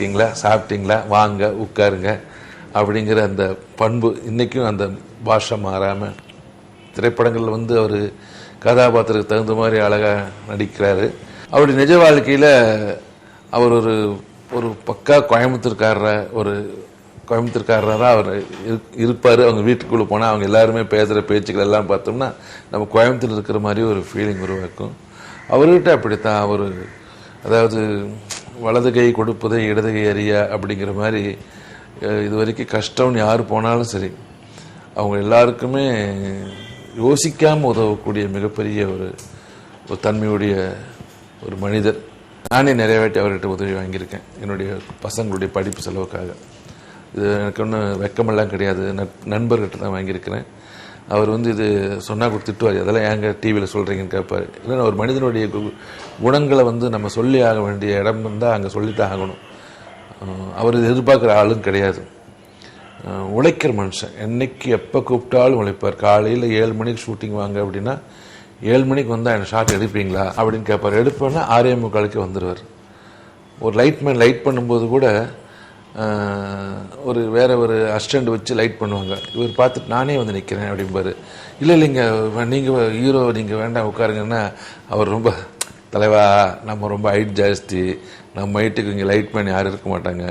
இருக்கீங்களா, சாப்பிட்டீங்களா, வாங்க உட்காருங்க அப்படிங்கிற அந்த பண்பு இன்றைக்கும் அந்த பாஷை மாறாமல் திரைப்படங்களில் வந்து அவர் கதாபாத்திரத்துக்கு தகுந்த மாதிரி அழகாக நடிக்கிறாரு. அவருடைய நிஜ வாழ்க்கையில் அவர் ஒரு ஒரு பக்கா கோயம்புத்தூர்காரராக அவர் இருப்பார். அவங்க வீட்டுக்குள்ளே போனால் அவங்க எல்லாருமே பேசுகிற பேச்சுக்கள் எல்லாம் பார்த்தோம்னா நம்ம கோயம்புத்தூர் இருக்கிற மாதிரி ஒரு ஃபீலிங் உருவாக்கும். அவர்கிட்ட அப்படித்தான் அவர், அதாவது வலது கை கொடுப்பதை இடது கை அறியா அப்படிங்கிற மாதிரி இது வரைக்கும் கஷ்டம்னு யார் போனாலும் சரி அவங்க எல்லாருக்குமே யோசிக்காமல் உதவக்கூடிய மிகப்பெரிய ஒரு தன்மையுடைய ஒரு மனிதர். நானே நிறைய வாட்டி அவர்கிட்ட உதவி வாங்கியிருக்கேன் என்னுடைய பசங்களுடைய படிப்பு செலவுக்காக. இது எனக்கு ஒன்றும் வெக்கமெல்லாம் கிடையாது, நண்பர்கிட்ட தான் வாங்கியிருக்கிறேன். அவர் வந்து இது சொன்னால் கூட திட்டுவார், அதெல்லாம் ஏங்க டிவியில் சொல்கிறீங்கன்னு கேட்பார். இல்லைன்னா ஒரு மனிதனுடைய குணங்களை வந்து நம்ம சொல்லி ஆக வேண்டிய இடம் இருந்தால் அங்கே சொல்லித்தான் ஆகணும். அவர் எதிர்பார்க்குற ஆளும் கிடையாது, உழைக்கிற மனுஷன். என்னைக்கு எப்போ கூப்பிட்டாலும் உழைப்பார். காலையில் 7 மணிக்கு ஷூட்டிங் வாங்க அப்படின்னா 7 மணிக்கு வந்தால் என்ன ஷாட் எடுப்பீங்களா அப்படின்னு கேட்பார். எடுப்பேன்னா 6:45 வந்துடுவார். ஒரு லைட்மேன் லைட் பண்ணும்போது கூட வேற ஒரு அசிஸ்டண்ட் வச்சு லைட் பண்ணுவாங்க. இவர் பார்த்துட்டு நானே வந்து நிற்கிறேன் அப்படிம்பாரு. இல்லைங்க நீங்கள் ஹீரோ நீங்கள் வேண்டாம் உட்காருங்கன்னா அவர் ரொம்ப தலைவா நம்ம ரொம்ப ஹைட் ஜாஸ்தி, நம்ம ஹைட்டுக்கு இங்கே லைட்மேன் யாரும் இருக்க மாட்டாங்க,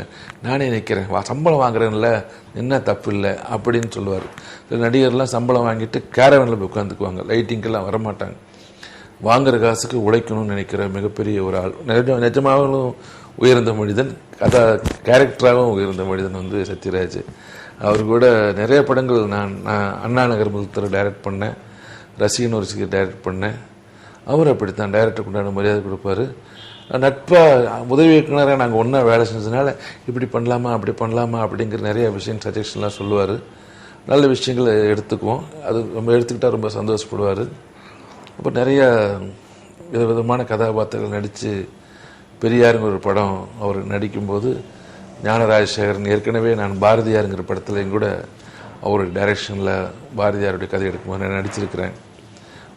நானே நிற்கிறேன், சம்பளம் வாங்குறேன்ல என்ன தப்பு இல்லை அப்படின்னு சொல்லுவார். நடிகர்லாம் சம்பளம் வாங்கிட்டு கேரவனில் போய் உட்காந்துக்குவாங்க, லைட்டிங்கெல்லாம் வரமாட்டாங்க. வாங்குற காசுக்கு உழைக்கணும்னு நினைக்கிற மிகப்பெரிய ஒரு ஆள். நிஜமாகவும் உயர்ந்த மனிதன், கேரக்டராகவும் உயர்ந்த மனிதன் வந்து சத்யராஜ். அவர் கூட நிறைய படங்கள் நான் அண்ணா நகர் முதல் டைரக்ட் பண்ணேன், ரசிகன் ஒரு சிக்கர் டைரக்ட் பண்ணேன். அவர் அப்படித்தான் டைரக்டருக்கு உண்டான மரியாதை கொடுப்பாரு. நட்பாக உதவி இயக்குனராக நாங்கள் ஒன்றா வேலை செஞ்சதுனால இப்படி பண்ணலாமா அப்படி பண்ணலாமா அப்படிங்கிற நிறைய விஷயம் சஜஷன்லாம் சொல்லுவார். நல்ல விஷயங்களை எடுத்துக்குவோம், அது நம்ம எடுத்துக்கிட்டால் ரொம்ப சந்தோஷப்படுவார். அப்போ நிறைய விதவிதமான கதாபாத்திரங்கள் நடித்து பெரியாருங்கிற ஒரு படம் அவர் நடிக்கும்போது ஞானராஜசேகரன் ஏற்கனவே நான் பாரதியாருங்கிற படத்துலையும் கூட அவருடைய டைரக்ஷனில் பாரதியாருடைய கதை எடுக்கும்போது நான் நடிச்சிருக்கிறேன்.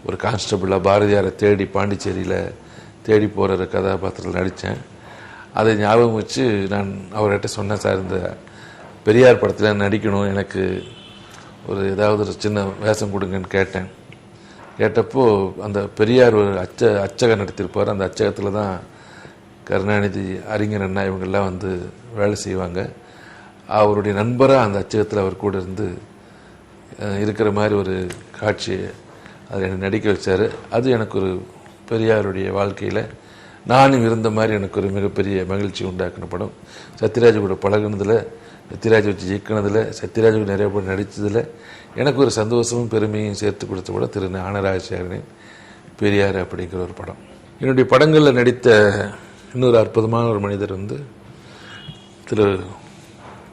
ஒரு கான்ஸ்டபிளாக பாரதியாரை தேடி பாண்டிச்சேரியில் தேடி போகிற கதாபாத்திரத்தில் நடித்தேன். அதை ஞாபகம் வச்சு நான் அவர்கிட்ட சொன்னேன், சார் இந்த பெரியார் படத்தில் நடிக்கணும், எனக்கு ஏதாவது ஒரு சின்ன வேஷம் கொடுங்கன்னு கேட்டேன். கேட்டப்போ அந்த பெரியார் ஒரு அச்சகம் நடத்தியிருப்பார். அந்த அச்சகத்தில் தான் கருணாநிதி, அறிஞர் அண்ணா இவங்கெல்லாம் வந்து வேலை செய்வாங்க. அவருடைய நண்பராக அந்த அச்சகத்தில் அவர் கூட இருந்து இருக்கிற மாதிரி ஒரு காட்சியை அதில் என்னை நடிக்க வச்சார். அது எனக்கு ஒரு பெரியாருடைய வாழ்க்கையில் நானும் இருந்த மாதிரி எனக்கு ஒரு மிகப்பெரிய மகிழ்ச்சி உண்டாக்குன படம். சத்யராஜ் கூட பழகுனதில், சத்யராஜ் வச்சு இயக்குனதில், சத்யராஜுக்கு நிறைய படம் நடித்ததில் எனக்கு ஒரு சந்தோஷமும் பெருமையும் சேர்த்து கொடுத்த படம் திரு ஞானராஜசேகரனின் பெரியார் அப்படிங்கிற ஒரு படம். என்னுடைய படங்களில் நடித்த இன்னொரு அற்புதமான ஒரு மனிதர் வந்து திரு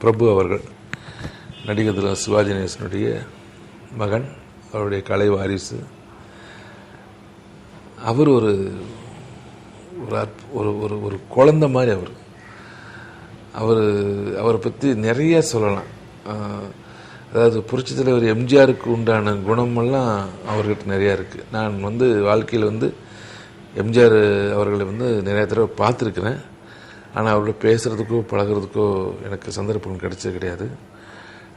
பிரபு அவர்கள். நடிகர் திரு சிவாஜி கணேசனுடைய மகன், அவருடைய கலை வாரிசு. அவர் ஒரு ஒரு ஒரு குழந்தை மாதிரி. அவரை பற்றி நிறைய சொல்லலாம். அதாவது புரட்சித் தலைவர் எம்ஜிஆருக்கு உண்டான குணமெல்லாம் அவர்கிட்ட நிறையா இருக்குது. நான் வந்து வாழ்க்கையில் வந்து எம்ஜிஆர் அவர்களை வந்து நிறைய தடவை பார்த்துருக்கிறேன். ஆனால் அவரோட பேசுகிறதுக்கோ பழகிறதுக்கோ எனக்கு சந்தர்ப்பம் கிடைச்சது கிடையாது.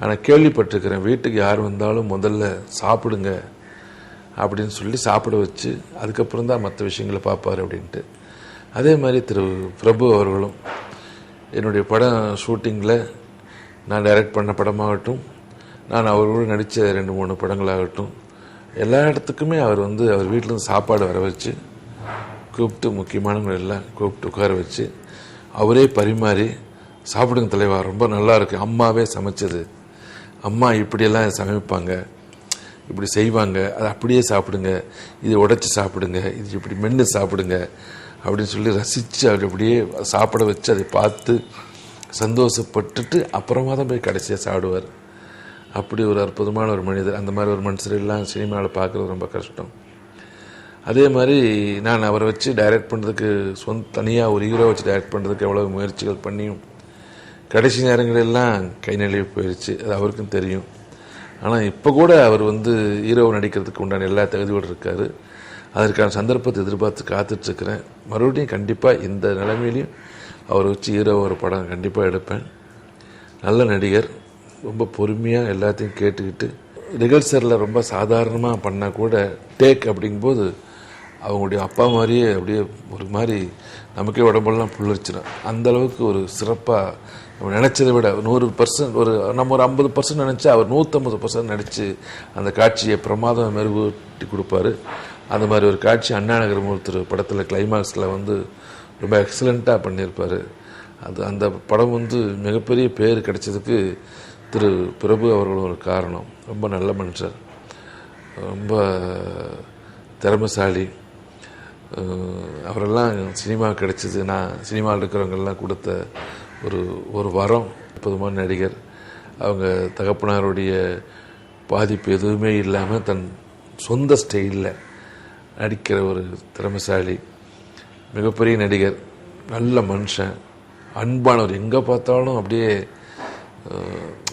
ஆனால் கேள்விப்பட்டிருக்கிறேன், வீட்டுக்கு யார் வந்தாலும் முதல்ல சாப்பிடுங்க அப்படின்னு சொல்லி சாப்பிட வச்சு அதுக்கப்புறம் தான் மற்ற விஷயங்களை பார்ப்பார் அப்படின்ட்டு. அதே மாதிரி திரு பிரபு அவர்களும் என்னுடைய படம் ஷூட்டிங்கில் நான் டைரக்ட் பண்ண படமாகட்டும், நான் அவரோடு நடித்த 2-3 படங்களாகட்டும், எல்லா இடத்துக்குமே அவர் வந்து அவர் வீட்டிலேருந்து சாப்பாடு வர வச்சு கூப்பிட்டு, முக்கியமானவங்க எல்லாம் கூப்பிட்டு உட்கார வச்சு அவரே பரிமாறி, சாப்பிடுங்க தலைவா, ரொம்ப நல்லா இருக்கு, அம்மாவே சமைச்சது, அம்மா இப்படியெல்லாம் சமைப்பாங்க, இப்படி செய்வாங்க, அதை அப்படியே சாப்பிடுங்க, இதை உடைச்சி சாப்பிடுங்க, இது இப்படி மென்று சாப்பிடுங்க அப்படின்னு சொல்லி ரசித்து அவர் அப்படியே சாப்பிட வச்சு அதை பார்த்து சந்தோஷப்பட்டுட்டு அப்புறமா தான் போய் கடைசியாக சாப்பிடுவார். அப்படி ஒரு அற்புதமான ஒரு மனிதர். அந்த மாதிரி ஒரு மனுஷரெல்லாம் சினிமாவில் பார்க்குறது ரொம்ப கஷ்டம். அதே மாதிரி நான் அவரை வச்சு டைரக்ட் பண்ணுறதுக்கு தனியாக ஒரு ஹீரோ வச்சு டைரக்ட் பண்ணுறதுக்கு எவ்வளோ முயற்சிகள் பண்ணியும் கடைசி நேரங்களெல்லாம் கை நழுவி போயிடுச்சு. அது அவருக்கும் தெரியும். ஆனால் இப்போ கூட அவர் வந்து ஹீரோவை நடிக்கிறதுக்கு உண்டான எல்லா தகுதியோடு இருக்கார். அதற்கான சந்தர்ப்பத்தை எதிர்பார்த்து காத்துட்ருக்கிறேன். மறுபடியும் கண்டிப்பாக இந்த நிலைமையிலையும் அவரை வச்சு ஹீரோ ஒரு படம் கண்டிப்பாக எடுப்பேன். நல்ல நடிகர், ரொம்ப பொறுமையாக எல்லாத்தையும் கேட்டுக்கிட்டு ரிகல்சரில் ரொம்ப சாதாரணமாக பண்ணால் கூட டேக் அப்படிங்கும்போது அவங்களுடைய அப்பா மாதிரியே அப்படியே ஒரு மாதிரி நமக்கே உடம்பெல்லாம் புல்லரிச்சிடும். அந்தளவுக்கு ஒரு சிறப்பாக நம்ம நினச்சதை விட 100% நம்ம ஒரு 50% நினச்சா அவர் 150% நடித்து அந்த காட்சியை பிரமாதம் மெருகூட்டி கொடுப்பாரு. அந்த மாதிரி ஒரு காட்சி அண்ணா நகர் ஒருத்தர் படத்தில் கிளைமாக்ஸில் ரொம்ப எக்ஸலண்ட்டாக பண்ணியிருப்பார். அந்த படம் மிகப்பெரிய பேர் கிடைச்சதுக்கு திரு பிரபு அவர்கள் ஒரு காரணம். ரொம்ப நல்ல மனுஷர், ரொம்ப திறமைசாலி. அவரெல்லாம் சினிமா கிடைச்சது நான் சினிமாவில் இருக்கிறவங்கெல்லாம் கொடுத்த ஒரு வரம். அற்புதமான நடிகர். அவங்க தகப்பனாருடைய பாதிப்பு எதுவுமே இல்லாமல் தன் சொந்த ஸ்டைலில் நடிக்கிற ஒரு திறமைசாலி, மிகப்பெரிய நடிகர், நல்ல மனுஷன், அன்பானவர். எங்கே பார்த்தாலும் அப்படியே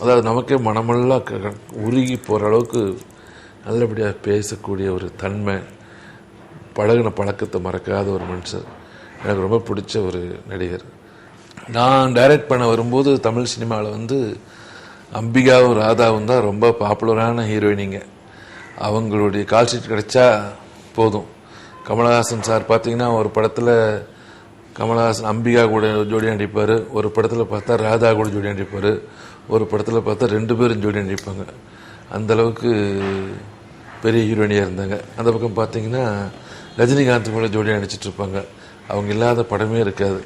அதாவது நமக்கே மனமெல்லாம் உருகி போகிற அளவுக்கு நல்லபடியாக பேசக்கூடிய ஒரு தன்மை, பழகின பழக்கத்தை மறக்காத ஒரு மனுஷர். எனக்கு ரொம்ப பிடிச்ச ஒரு நடிகர். நான் டைரக்ட் பண்ண வரும்போது தமிழ் சினிமாவில் அம்பிகாவும் ராதாவும் தான் ரொம்ப பாப்புலரான ஹீரோயினிங்க. அவங்களுடைய கால் ஷீட் கிடைச்சா போதும். கமலஹாசன் சார் பார்த்தீங்கன்னா ஒரு படத்தில் கமலஹாசன் அம்பிகா கூட ஜோடியாக நடிப்பார், ஒரு படத்தில் பார்த்தா ராதா கூட ஜோடியாக நடிப்பார், ஒரு படத்தில் பார்த்தா 2 பேரும் ஜோடியாக நடிப்பாங்க. அந்தளவுக்கு பெரிய ஹீரோயினியாக இருந்தாங்க. அந்த பக்கம் பார்த்தீங்கன்னா ரஜினிகாந்த் கூட ஜோடியாக நடிச்சிட்ருப்பாங்க. அவங்க இல்லாத படமே இருக்காது.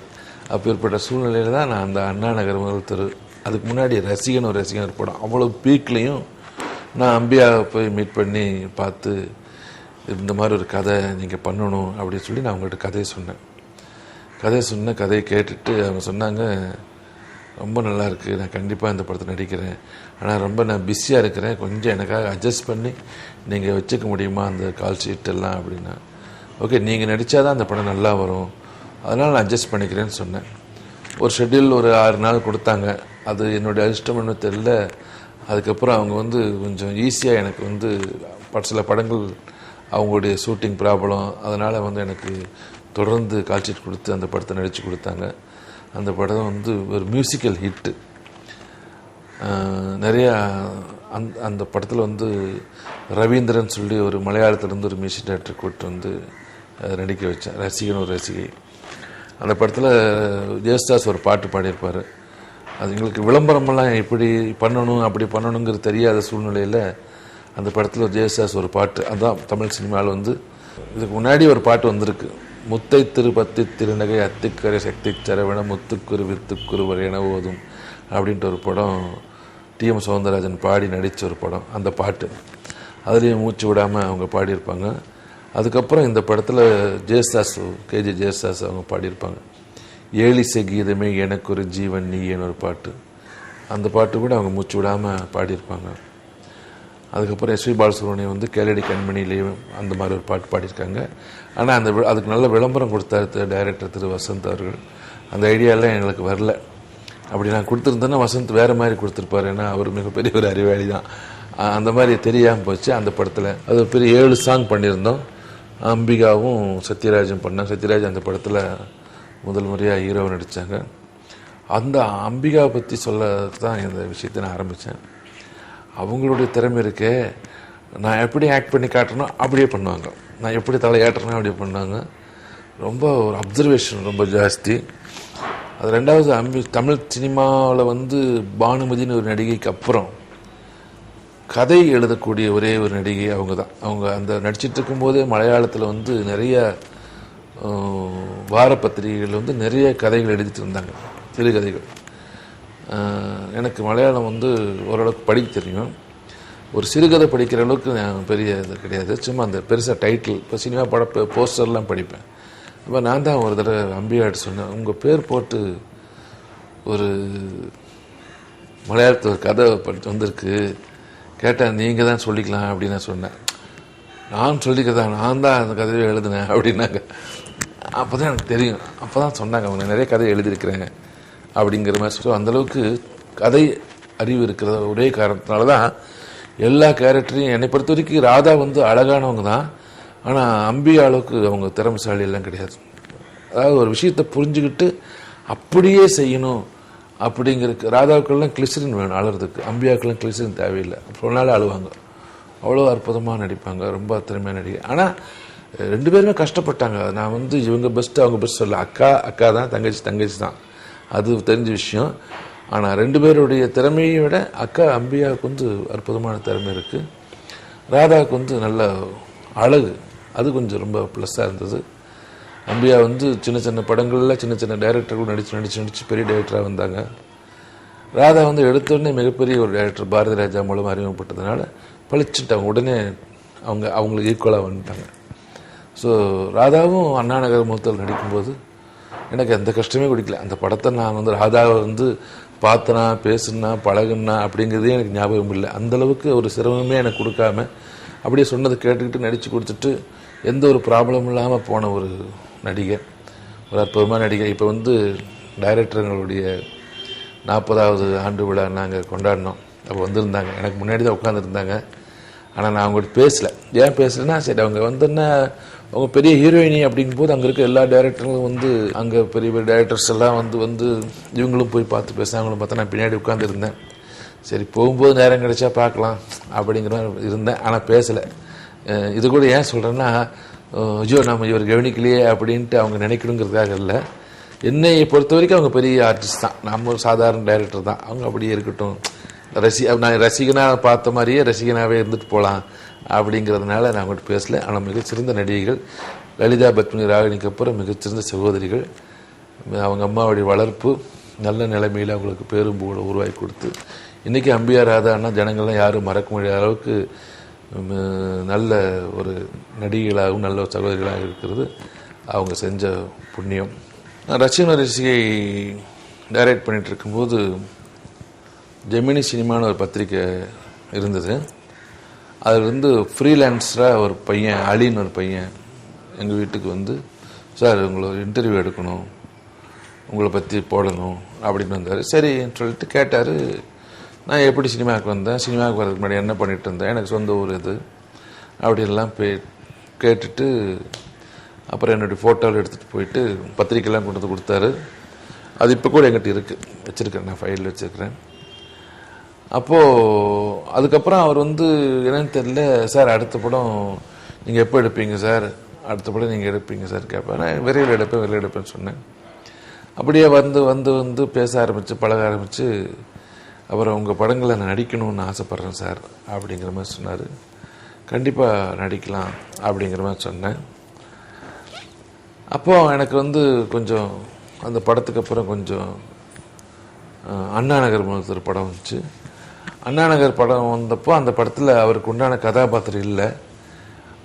அப்பேற்பட்ட சூழ்நிலையில் தான் நான் அந்த அண்ணா நகர் முதல் தெரு, அதுக்கு முன்னாடி ரசிகன் ஒரு படம், அவ்வளோ பீக்லேயும் நான் அம்பியாவை போய் மீட் பண்ணி பார்த்து இந்த மாதிரி ஒரு கதை நீங்கள் பண்ணணும் அப்படின்னு சொல்லி நான் அவங்கள்ட்ட கதையை சொன்னேன். கதையை கேட்டுட்டு அவங்க சொன்னாங்க, ரொம்ப நல்லாயிருக்கு, நான் கண்டிப்பாக இந்த படத்தை நடிக்கிறேன், ஆனால் நான் பிஸியாக இருக்கிறேன், கொஞ்சம் எனக்காக அட்ஜஸ்ட் பண்ணி நீங்கள் வச்சுக்க முடியுமா அந்த கால் ஷீட்டெல்லாம் அப்படின்னா. ஓகே, நீங்கள் நடித்தா தான் அந்த படம் நல்லா வரும், அதனால் நான் அட்ஜஸ்ட் பண்ணிக்கிறேன்னு சொன்னேன். ஒரு ஷெட்யூல் ஒரு 6 நாள் கொடுத்தாங்க. அது என்னுடைய அதிர்ஷ்டம்னு தெரியல. அதுக்கப்புறம் அவங்க கொஞ்சம் ஈஸியாக எனக்கு சில படங்கள் அவங்களுடைய ஷூட்டிங் ப்ராப்ளம், அதனால் எனக்கு தொடர்ந்து கால் ஷீட் கொடுத்து அந்த படத்தை நடித்து கொடுத்தாங்க. அந்த படம் ஒரு மியூசிக்கல் ஹிட்டு. நிறையா அந்த படத்தில் ரவீந்திரன் சொல்லி ஒரு மலையாளத்திலேருந்து ஒரு மியூசிக் டைரக்டர் கூப்பிட்டு நடிக்க வச்சேன், ரசிகன் ஒரு ரசிகை. அந்த படத்தில் ஜெயசுதாஸ் ஒரு பாட்டு பாடியிருப்பார். அது எங்களுக்கு விளம்பரமெல்லாம் எப்படி பண்ணணும் அப்படி பண்ணணுங்கிறது தெரியாத சூழ்நிலையில் அந்த படத்தில் ஜெயசுதாஸ் ஒரு பாட்டு, அதுதான் தமிழ் சினிமாவில் இதுக்கு முன்னாடி ஒரு பாட்டு வந்திருக்கு, முத்தை திருப்பத்தி திருநகை அத்திக்கரை சக்தி சரவண முத்துக்குரு வித்துக்குரு வரையன ஓதும் அப்படின்ட்டு ஒரு படம், டிஎம் சௌந்தரராஜன் பாடி நடித்த ஒரு படம். அந்த பாட்டு அதுலேயும் மூச்சு விடாமல் அவங்க பாடியிருப்பாங்க. அதுக்கப்புறம் இந்த படத்தில் கேஜி ஜெயசுதாஸ் அவங்க பாடியிருப்பாங்க. ஏழிசை கீதமே எனக்கு ஒரு ஜீவன் நீன்னு ஒரு பாட்டு. அந்த பாட்டு கூட அவங்க மூச்சு விடாமல் பாடியிருப்பாங்க. அதுக்கப்புறம் எஸ்பி பாலசுப்ரமணியம் கேளடி கண்மணிலேயும் அந்த மாதிரி ஒரு பாட்டு பாடியிருக்காங்க. ஆனால் அதுக்கு நல்ல விளம்பரம் கொடுத்தாரு டைரக்டர் திரு வசந்த் அவர்கள். அந்த ஐடியாலாம் எங்களுக்கு வரல. அப்படி நான் கொடுத்துருந்தேன்னா வசந்த் வேறு மாதிரி கொடுத்துருப்பாரு, ஏன்னா அவர் மிகப்பெரிய ஒரு அறிவாளி தான். அந்த மாதிரி தெரியாமல் போச்சு. அந்த படத்தில் அது பெரிய 7 சாங் பண்ணியிருந்தோம். அம்பிகாவும் சத்யராஜும் பண்ணாங்க. சத்யராஜ் அந்த படத்தில் முதல் முறையாக ஹீரோவை நடித்தாங்க. அந்த அம்பிகாவை பற்றி சொல்ல தான் இந்த விஷயத்தை நான் ஆரம்பித்தேன். அவங்களுடைய திறமை இருக்கே, நான் எப்படி ஆக்ட் பண்ணி காட்டுறனோ அப்படியே பண்ணுவாங்க, நான் எப்படி தலையாட்டுறனோ அப்படியே பண்ணுவாங்க. ரொம்ப ஒரு அப்சர்வேஷன் ரொம்ப ஜாஸ்தி. அது ரெண்டாவது தமிழ் சினிமாவில் பானுமதினு ஒரு நடிகைக்கு அப்புறம் கதை எழுதக்கூடிய ஒரே ஒரு நடிகை அவங்க தான். அவங்க அந்த நடிச்சிட்டு இருக்கும்போதே மலையாளத்தில் நிறைய வார பத்திரிகைகள் நிறைய கதைகள் எழுதிட்டு இருந்தாங்க, சிறுகதைகள். எனக்கு மலையாளம் ஓரளவுக்கு படிக்க தெரியும். ஒரு சிறுகதை படிக்கிற அளவுக்கு நான் பெரிய இது கிடையாது, சும்மா அந்த பெருசாக டைட்டில், இப்போ சினிமா பட போஸ்டர்லாம் படிப்பேன். இப்போ நான் தான் ஒரு தடவை அம்பியாட்ட சொன்னேன், உங்கள் பேர் போட்டு ஒரு மலையாளத்தில் ஒரு கதை வந்திருக்கு, கேட்டால் நீங்கள் தான் சொல்லிக்கலாம் அப்படின்னு நான் சொன்னேன். நான் சொல்லிக்கிறதா, நான் தான் அந்த கதையை எழுதினேன் அப்படின்னாங்க. அப்போ தான் எனக்கு தெரியும். அப்போ தான் சொன்னாங்க, அவங்க நிறைய கதை எழுதியிருக்கிறேன் அப்படிங்கிற மாதிரி. ஸோ அந்தளவுக்கு கதை அறிவு இருக்கிற ஒரே காரணத்தினால தான் எல்லா கேரக்டரையும், என்னை பொறுத்த வரைக்கும் ராதா அழகானவங்க தான், ஆனால் அம்பிகா அளவுக்கு அவங்க திறமைசாலி எல்லாம் கிடையாது. அதாவது ஒரு விஷயத்தை புரிஞ்சுக்கிட்டு அப்படியே செய்யணும் அப்படிங்கிறதுக்கு. ராதாவுக்கெல்லாம் கிளிசரின் வேணும் அழுறதுக்கு, அம்பியாக்கெல்லாம் கிளிசரின் தேவையில்லை. சொன்னாலே அழுவாங்க. அவ்வளோ அற்புதமாக நடிப்பாங்க, ரொம்ப திறமையாக நடிகை. ஆனால் 2 பேருமே கஷ்டப்பட்டாங்க. நான் வந்து இவங்க பெஸ்ட்டு அவங்க பெஸ்ட் சொல்ல, அக்கா தான், தங்கச்சி தான், அது தெரிஞ்ச விஷயம். ஆனால் 2 பேருடைய திறமையை விட அக்கா அம்பியாவுக்கு வந்து அற்புதமான திறமை இருக்குது. ராதாவுக்கு வந்து நல்ல அழகு, அது கொஞ்சம் ரொம்ப ப்ளஸ்ஸாக இருந்தது. அம்பியா வந்து சின்ன சின்ன படங்களில் சின்ன சின்ன டைரக்டர்கள் நடித்து பெரிய டைரக்டராக வந்தாங்க. ராதா வந்து எடுத்தோடனே மிகப்பெரிய ஒரு டைரக்டர் பாரதி ராஜா மூலம் அறிமுகப்பட்டதுனால பழிச்சுட்டாங்க. உடனே அவங்களுக்கு ஈக்குவலாக வந்துட்டாங்க. ஸோ ராதாவும் அண்ணா நகர் மூத்தல் நடிக்கும்போது எனக்கு எந்த கஷ்டமே குடிக்கல. அந்த படத்தை நான் வந்து ராதாவை வந்து பார்த்தனா, பேசுனா, பழகுனா அப்படிங்கிறதே எனக்கு ஞாபகம் இல்லை. அந்தளவுக்கு ஒரு சிரமமே எனக்கு கொடுக்காம அப்படியே சொன்னதை கேட்டுக்கிட்டு நடித்து கொடுத்துட்டு எந்த ஒரு ப்ராப்ளமும் இல்லாமல் போன ஒரு நடிகை, ஒரு அற்புதமான நடிகை. இப்போ வந்து டைரக்டர்களுடைய 40வது ஆண்டு விழா நாங்கள் கொண்டாடினோம். அப்போ வந்திருந்தாங்க, எனக்கு முன்னாடி தான் உட்காந்துருந்தாங்க. ஆனால் நான் அவங்கள்ட்ட பேசலை. ஏன் பேசலைன்னா, சரி அவங்க வந்தோன்னா அவங்க பெரிய ஹீரோயினி அப்படிங்கும்போது அங்கே இருக்க எல்லா டைரக்டர்களும் வந்து அங்கே பெரிய பெரிய டைரக்டர்ஸ் எல்லாம் வந்து இவங்களும் போய் பார்த்து பேசுகிறாங்களும் பார்த்தா நான் பின்னாடி உட்காந்துருந்தேன். சரி போகும்போது நேரம் கிடைச்சா பார்க்கலாம் அப்படிங்கிற இருந்தேன். ஆனால் பேசலை. இது கூட ஏன் சொல்கிறேன்னா, ஐயோ நம்ம இவர் கவனிக்கலையே அப்படின்ட்டு அவங்க நினைக்கணுங்கிறதுக்காக இல்லை. என்னையை பொறுத்த வரைக்கும் அவங்க பெரிய ஆர்டிஸ்ட் தான், நம்ம ஒரு சாதாரண டைரக்டர் தான். அவங்க அப்படியே இருக்கட்டும், நான் ரசிகனாக பார்த்த மாதிரியே ரசிகனாகவே இருந்துட்டு போகலாம் அப்படிங்கிறதுனால நான் அவங்கள்ட்ட பேசலை. ஆனால் மிகச்சிறந்த நடிகைகள். லலிதா பத்மினி ராகினிக்கு அப்புறம் மிகச்சிறந்த சகோதரிகள். அவங்க அம்மாவுடைய வளர்ப்பு நல்ல நிலைமையில் அவங்களுக்கு பேரும் புகழ் உருவாக்கி கொடுத்து இன்றைக்கி அம்பியா ராதான்னா ஜனங்கள்லாம் யாரும் மறக்க முடியாத அளவுக்கு நல்ல ஒரு நடிகைகளாகவும் நல்ல ஒரு சகோதரிகளாக இருக்கிறது அவங்க செஞ்ச புண்ணியம். நான் ரசிகை டைரக்ட் பண்ணிகிட்டு இருக்கும்போது ஜெமினி சினிமான்னு ஒரு பத்திரிக்கை இருந்தது. அதில் வந்து ஃப்ரீலான்ஸராக ஒரு பையன், அலின்னு ஒரு பையன் எங்கள் வீட்டுக்கு வந்து, சார் உங்களை இன்டர்வியூ எடுக்கணும், உங்களை பற்றி போடணும் அப்படின்னு வந்தார். சரின்னு சொல்லிட்டு கேட்டார். நான் எப்படி சினிமாவுக்கு வந்தேன், சினிமாவுக்கு வரதுக்கு முன்னாடி என்ன பண்ணிகிட்டு இருந்தேன், எனக்கு சொந்த ஊர் இது அப்படின்லாம் கேட்டுட்டு அப்புறம் என்னுடைய ஃபோட்டோவில் எடுத்துகிட்டு போயிட்டு பத்திரிக்கைலாம் கொண்டு வந்து கொடுத்தாரு. அது இப்போ கூட என்கிட்ட இருக்குது, வச்சுருக்கேன், நான் ஃபைலில் வச்சுருக்கிறேன். அப்போது அதுக்கப்புறம் அவர் வந்து என்னன்னு தெரியல, சார் அடுத்த படம் நீங்கள் எப்போ எடுப்பீங்க சார், அடுத்த படம் நீங்கள் எடுப்பீங்க சார் கேட்பேன். நான் விரைவில் எடுப்பேன்னு சொன்னேன். அப்படியே வந்து பேச ஆரம்பித்து பழக ஆரம்பித்து அப்புறம் உங்கள் படங்களை நான் நடிக்கணும்னு ஆசைப்பட்றேன் சார் அப்படிங்கிற மாதிரி சொன்னார். கண்டிப்பாக நடிக்கலாம் அப்படிங்கிற மாதிரி சொன்னேன். அப்போது எனக்கு வந்து கொஞ்சம் அந்த படத்துக்கு அப்புறம் கொஞ்சம் அண்ணா நகர் மூத்தர் படம் வந்துச்சு. அண்ணா நகர் படம் வந்தப்போ அந்த படத்தில் அவருக்கு உண்டான கதாபாத்திரம் இல்லை.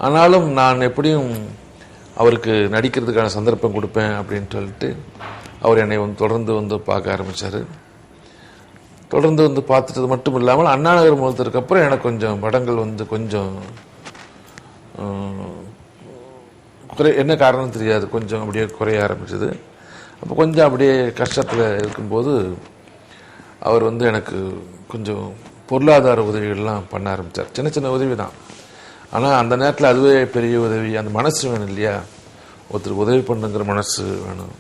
ஆனாலும் நான் எப்படியும் அவருக்கு நடிக்கிறதுக்கான சந்தர்ப்பம் கொடுப்பேன் அப்படின்னு சொல்லிட்டு அவர் என்னை தொடர்ந்து வந்து பார்க்க ஆரம்பித்தார். தொடர்ந்து வந்து பார்த்துட்டது மட்டும் இல்லாமல் அண்ணா நகர் மூலத்திற்கு அப்புறம் எனக்கு கொஞ்சம் படங்கள் வந்து கொஞ்சம் என்ன காரணம் தெரியாது, கொஞ்சம் அப்படியே குறைய ஆரம்பிச்சது. அப்போ கொஞ்சம் அப்படியே கஷ்டத்தில் இருக்கும்போது அவர் வந்து எனக்கு கொஞ்சம் பொருளாதார உதவிகள்லாம் பண்ண ஆரம்பித்தார். சின்ன சின்ன உதவி தான், ஆனால் அந்த நேரத்தில் அதுவே பெரிய உதவி. அந்த மனசு வேணும் இல்லையா, ஒருத்தருக்கு உதவி பண்ணுங்கிற மனசு வேணும்.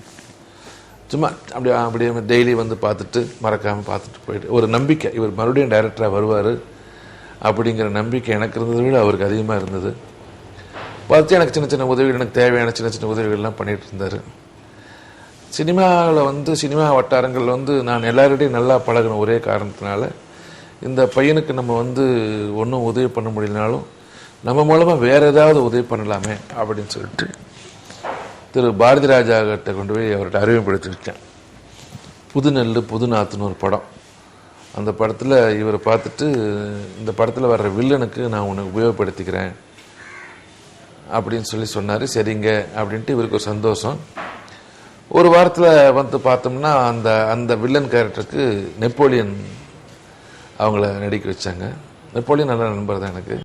சும்மா அப்படியே டெய்லி வந்து பார்த்துட்டு மறக்காமல் பார்த்துட்டு போயிட்டு ஒரு நம்பிக்கை, இவர் மறுபடியும் டைரக்டராக வருவார் அப்படிங்கிற நம்பிக்கை எனக்கு இருந்ததை விட அவருக்கு அதிகமாக இருந்தது. பார்த்து எனக்கு சின்ன சின்ன உதவிகள், எனக்கு தேவையான சின்ன சின்ன உதவிகள்லாம் பண்ணிகிட்டு இருந்தார். சினிமாவில் வந்து சினிமா வட்டாரங்களில் வந்து நான் எல்லாருடையும் நல்லா பழகின ஒரே காரணத்தினால இந்த பையனுக்கு நம்ம வந்து ஒன்றும் உதவி பண்ண முடியலனாலும் நம்ம மூலமாக வேறு ஏதாவது உதவி பண்ணலாமே அப்படின்னு சொல்லிட்டு திரு பாரதி ராஜா கிட்ட கொண்டு போய் அவர்கிட்ட அறிமுகப்படுத்தி வச்சேன். புது நெல் புது நாத்துன்னு ஒரு படம். அந்த படத்தில் இவரை பார்த்துட்டு, இந்த படத்தில் வர்ற வில்லனுக்கு நான் உனக்கு உபயோகப்படுத்திக்கிறேன் அப்படின்னு சொன்னார். சரிங்க அப்படின்ட்டு இவருக்கு ஒரு சந்தோஷம். ஒரு வாரத்தில் வந்து பார்த்தோம்னா அந்த வில்லன் கேரக்டருக்கு நெப்போலியன் அவங்கள நடிக்க வச்சாங்க. நெப்போலியன் நல்ல நண்பர் தான் எனக்கு.